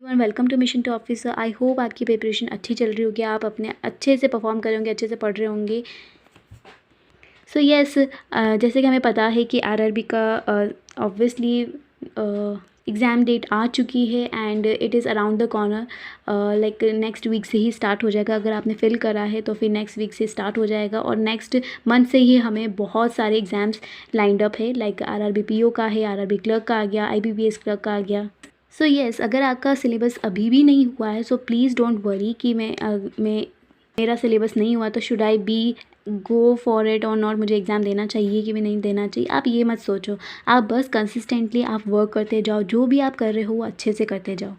Welcome to mission to officer. I hope आपकी preparation अच्छी चल रही होगी, आप अपने अच्छे से परफॉर्म कर रहे होंगे, अच्छे से पढ़ रहे होंगे। सो यस, जैसे कि हमें पता है कि आरआरबी का ऑब्वियसली एग्ज़ाम डेट आ चुकी है and it is around the corner. Like next week से ही स्टार्ट हो जाएगा। अगर आपने फिल करा है तो फिर नेक्स्ट वीक से स्टार्ट हो जाएगा और नेक्स्ट मंथ से ही हमें बहुत सारे एग्ज़ाम्स लाइंड अप है। लाइक आरआरबी पीओ का है, आरआरबी क्लर्क का आ गया, आईबीपीएस क्लर्क का आ गया। सो येस, अगर आपका सिलेबस अभी भी नहीं हुआ है सो प्लीज़ डोंट वरी कि मेरा सिलेबस नहीं हुआ तो should I be go for it और नॉट, मुझे एग्ज़ाम देना चाहिए कि भी नहीं देना चाहिए। आप ये मत सोचो, आप बस कंसिस्टेंटली आप वर्क करते जाओ, जो भी आप कर रहे हो वो अच्छे से करते जाओ।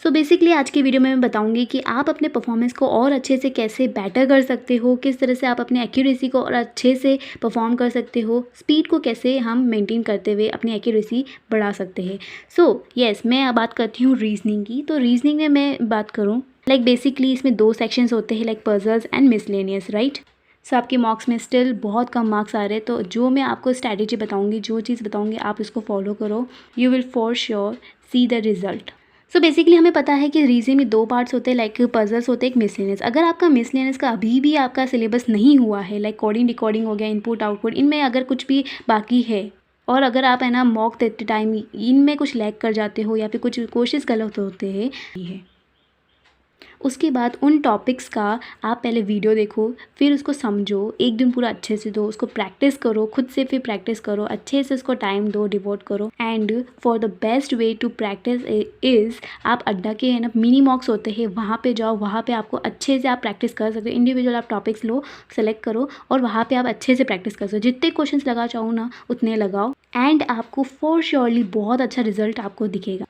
सो बेसिकली आज की वीडियो में मैं बताऊंगी कि आप अपने परफॉर्मेंस को और अच्छे से कैसे बेटर कर सकते हो, किस तरह से आप अपने एक्यूरेसी को और अच्छे से परफॉर्म कर सकते हो, स्पीड को कैसे हम मेंटेन करते हुए अपनी एक्यूरेसी बढ़ा सकते हैं। सो येस, मैं अब बात करती हूँ रीजनिंग की। तो रीजनिंग में मैं बात करूँ लाइक बेसिकली इसमें 2 सेक्शंस होते हैं, like puzzles and miscellaneous, right. So आपके मार्क्स में स्टिल बहुत कम मार्क्स आ रहे हैं, तो जो मैं आपको स्ट्रैटेजी बताऊंगी, जो चीज़ बताऊंगी आप इसको फॉलो करो, you will for sure see the result. So basically हमें पता है कि रीजनिंग में 2 पार्ट्स होते हैं, लाइक पजल्स होते हैं, एक मिसलेनियस। अगर आपका मिसलेनियस का अभी भी आपका सिलेबस नहीं हुआ है, लाइक कोडिंग डिकोडिंग हो गया, इनपुट आउटपुट, इनमें अगर कुछ भी बाकी है और अगर आप है ना मॉक देते टाइम इनमें कुछ लैग कर जाते हो या फिर कुछ क्वेश्चंस गलत होते हैं, उसके बाद उन टॉपिक्स का आप पहले वीडियो देखो, फिर उसको समझो, एक दिन पूरा अच्छे से दो, उसको प्रैक्टिस करो, खुद से फिर प्रैक्टिस करो, अच्छे से उसको टाइम दो, डिवोट करो। And for the best way to practice is, आप अड्डा के है ना मिनी मॉक्स होते हैं, वहाँ पे जाओ, वहाँ पे आपको अच्छे से आप प्रैक्टिस कर सकते हो। इंडिविजुअल आप टॉपिक्स लो, सेलेक्ट करो और वहाँ पे आप अच्छे से प्रैक्टिस कर सकते हो। जितने क्वेश्चंस लगा चाहो ना उतने लगाओ एंड आपको फॉर श्योरली बहुत अच्छा रिजल्ट आपको दिखेगा।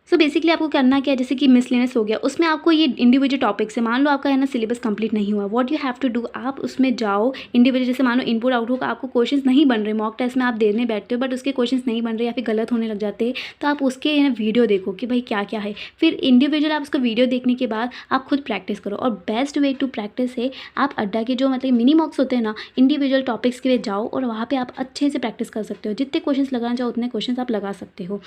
सो बेसिकली आपको करना क्या है, जैसे कि मिसलेनियस हो गया, उसमें आपको ये इंडिविजुअल टॉपिक से, मान लो आपका है ना सिलेबस कंप्लीट नहीं हुआ, what you have to do, आप उसमें जाओ इंडिविजुअल, जैसे मान लो इनपुट आउटपुट का आपको क्वेश्चंस नहीं बन रहे, मॉक टेस्ट में आप देने बैठते हो बट उसके क्वेश्चंस नहीं बन रहे या फिर गलत होने लग जाते हैं, तो आप उसके है ना वीडियो देखो कि भाई क्या क्या है, फिर इंडिविजुअल आप उसका वीडियो देखने के बाद आप खुद प्रैक्टिस करो। और बेस्ट वे टू प्रैक्टिस है, आप अड्डा के जो मतलब मिनी मॉक्स होते हैं ना, इंडिविजुअल टॉपिक्स के लिए जाओ और वहाँ पर आप अच्छे से प्रैक्टिस कर सकते हो। जितने क्वेश्चन लगाना चाहो उतने क्वेश्चन आप लगा सकते हो।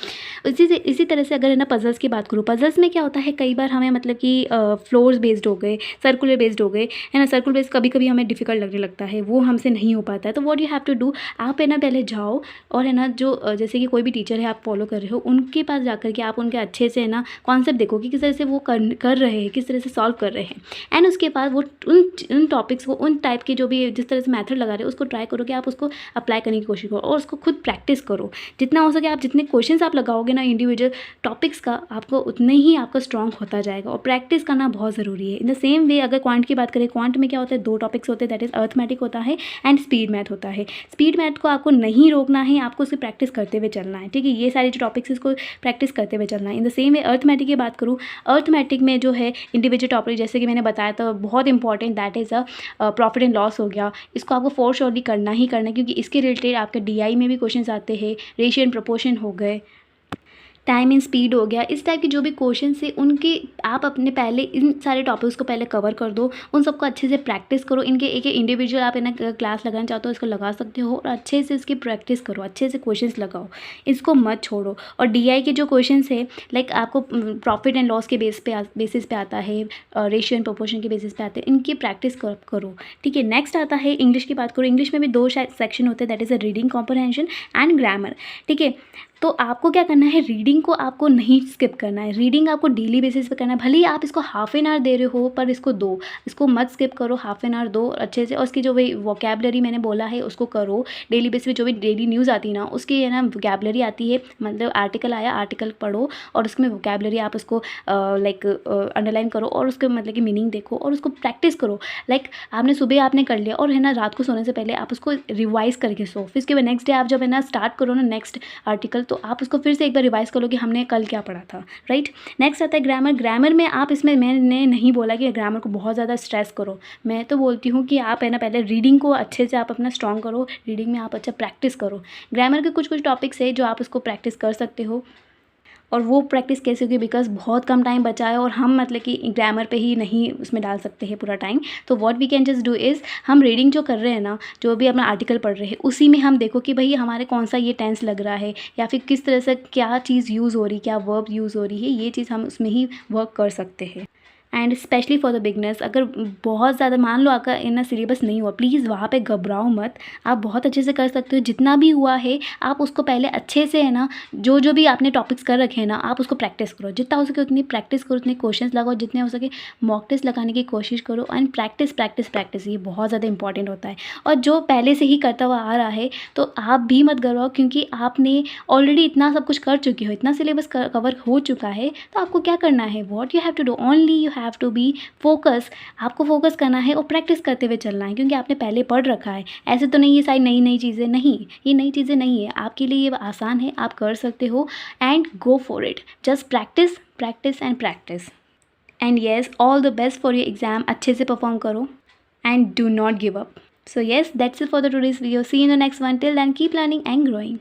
इसी तरह से अगर है ना पजल्स की बात करूँ, पजल्स में क्या होता है, कई बार हमें मतलब कि फ्लोर्स बेस्ड हो गए, सर्कुलर बेस्ड हो गए, है ना, सर्कुलर बेस्ड कभी कभी हमें डिफिकल्ट लगने लगता है, वो हमसे नहीं हो पाता है। तो what you have to do, आप है ना पहले जाओ और है ना जो जैसे कि कोई भी टीचर है आप फॉलो कर रहे हो, उनके पास जाकर के आप उनके अच्छे से है ना कॉन्सेप्ट देखो कि किस तरह से वो कर रहे हैं, किस तरह से सॉल्व कर रहे हैं। एंड उसके बाद वो उन टॉपिक्स को, उन टाइप के जो भी जिस तरह से मैथड लगा रहे हो उसको ट्राई करो कि आप उसको अप्लाई करने की कोशिश करो और उसको खुद प्रैक्टिस करो। जितना हो सके आप जितने क्वेश्चन आप लगाओगे ना इंडिविजुअल टॉपिक्स का, आपको उतने ही आपका स्ट्रॉन्ग होता जाएगा। और प्रैक्टिस करना बहुत ज़रूरी है। इन द सेम वे अगर क्वांट की बात करें, क्वांट में क्या होता है, 2 टॉपिक्स होते हैं, दैट इज़ अर्थमेटिक होता है एंड स्पीड मैथ होता है। स्पीड मैथ को आपको नहीं रोकना है, आपको उसे प्रैक्टिस करते हुए चलना है, ठीक है। ये सारे जो टॉपिक्स इसको प्रैक्टिस करते हुए चलना है। In the same way arithmetic की बात करूँ, अर्थमेटिक में जो है इंडिविजुअल टॉपिक जैसे कि मैंने बताया था बहुत important, that is a profit and loss हो गया। इसको आपको फॉर श्योरली करना ही करना है क्योंकि इसके रिलेटेड आपके DI में भी क्वेश्चन आते हैं, रेशियो एंड प्रोपोर्शन हो गए, टाइम एंड स्पीड हो गया, इस टाइप के जो भी क्वेश्चन है उनके आप अपने पहले इन सारे टॉपिक्स को पहले कवर कर दो, उन सबको अच्छे से प्रैक्टिस करो। इनके एक इंडिविजुअल आप ना क्लास लगाना चाहते हो इसको लगा सकते हो और अच्छे से इसकी प्रैक्टिस करो, अच्छे से क्वेश्चंस लगाओ, इसको मत छोड़ो। और DI के जो क्वेश्चंस है लाइक आपको प्रॉफिट एंड लॉस के बेसिस पे आता है, रेशियो एंड प्रोपोर्शन के बेसिस पे आते हैं, इनकी प्रैक्टिस करो, ठीक है। नेक्स्ट आता है इंग्लिश की बात करो, इंग्लिश में भी 2 सेक्शन होते हैं, that is a reading comprehension and grammar, ठीक है। तो आपको क्या करना है, रीडिंग को आपको नहीं स्किप करना है, रीडिंग आपको डेली बेसिस पे करना है। भले ही आप इसको हाफ एन आवर दे रहे हो पर इसको दो, इसको मत स्किप करो, हाफ एन आवर दो अच्छे से। और उसकी जो भी वोकैबलरी मैंने बोला है उसको करो डेली बेसिस पे, जो भी डेली न्यूज़ आती है ना उसकी है ना वोकैबलरी आती है, मतलब आर्टिकल आया, आर्टिकल पढ़ो और उसमें वोकैबलरी आप उसको लाइक अंडरलाइन करो और उसके मतलब की मीनिंग देखो और उसको प्रैक्टिस करो। लाइक आपने सुबह आपने कर लिया और है ना रात को सोने से पहले आप उसको रिवाइज करके सो, फिर उसके बाद नेक्स्ट डे आप जब है ना स्टार्ट करो ना नेक्स्ट आर्टिकल, तो आप उसको फिर से एक बार रिवाइज कर लो कि हमने कल क्या पढ़ा था, राइट। नेक्स्ट आता है ग्रामर। ग्रामर में आप इसमें मैंने नहीं बोला कि ग्रामर को बहुत ज़्यादा स्ट्रेस करो, मैं तो बोलती हूँ कि आप है ना पहले रीडिंग को अच्छे से आप अपना स्ट्रॉन्ग करो, रीडिंग में आप अच्छा प्रैक्टिस करो। ग्रामर के कुछ टॉपिक्स है जो आप उसको प्रैक्टिस कर सकते हो। और वो प्रैक्टिस कैसे होगी, बिकॉज बहुत कम टाइम बचा है और हम मतलब कि ग्रामर पे ही नहीं उसमें डाल सकते हैं पूरा टाइम। तो what we can just do is, हम रीडिंग जो कर रहे हैं ना, जो भी अपना आर्टिकल पढ़ रहे हैं, उसी में हम देखो कि भाई हमारे कौन सा ये टेंस लग रहा है या फिर किस तरह से क्या चीज़ यूज़ हो रही, क्या वर्ब यूज़ हो रही है, ये चीज़ हम उसमें ही वर्क कर सकते हैं। And specially for the beginners, अगर बहुत ज़्यादा मान लो आपका इतना सिलेबस नहीं हुआ, प्लीज़ वहाँ पे घबराओ मत, आप बहुत अच्छे से कर सकते हो। जितना भी हुआ है आप उसको पहले अच्छे से है ना, जो जो भी आपने टॉपिक्स कर रखे हैं ना, आप उसको प्रैक्टिस करो, जितना हो सके उतनी प्रैक्टिस करो, उतने क्वेश्चंस लगाओ, जितने हो सके मॉक टेस्ट लगाने की कोशिश करो। एंड प्रैक्टिस प्रैक्टिस प्रैक्टिस, ये बहुत ज़्यादा इंपॉर्टेंट होता है। और जो पहले से ही करता हुआ आ रहा है तो आप भी मत घबराओ, क्योंकि आपने ऑलरेडी इतना सब कुछ कर चुके हो, इतना सिलेबस कवर हो चुका है। तो आपको क्या करना है, what you have to do, only you have to be focus. आपको फोकस करना है और प्रैक्टिस करते हुए चलना है, क्योंकि आपने पहले पढ़ रखा है। ऐसे तो नहीं ये सारी नई नई चीज़ें नहीं, ये नई चीज़ें नहीं है आपके लिए, ये आसान है, आप कर सकते हो। And go for it, just practice practice and practice. And yes, all the best for your exam, अच्छे से परफॉर्म करो and do not give up. So yes, that's it for the today's video. See you in the next one. Till then, keep learning and growing.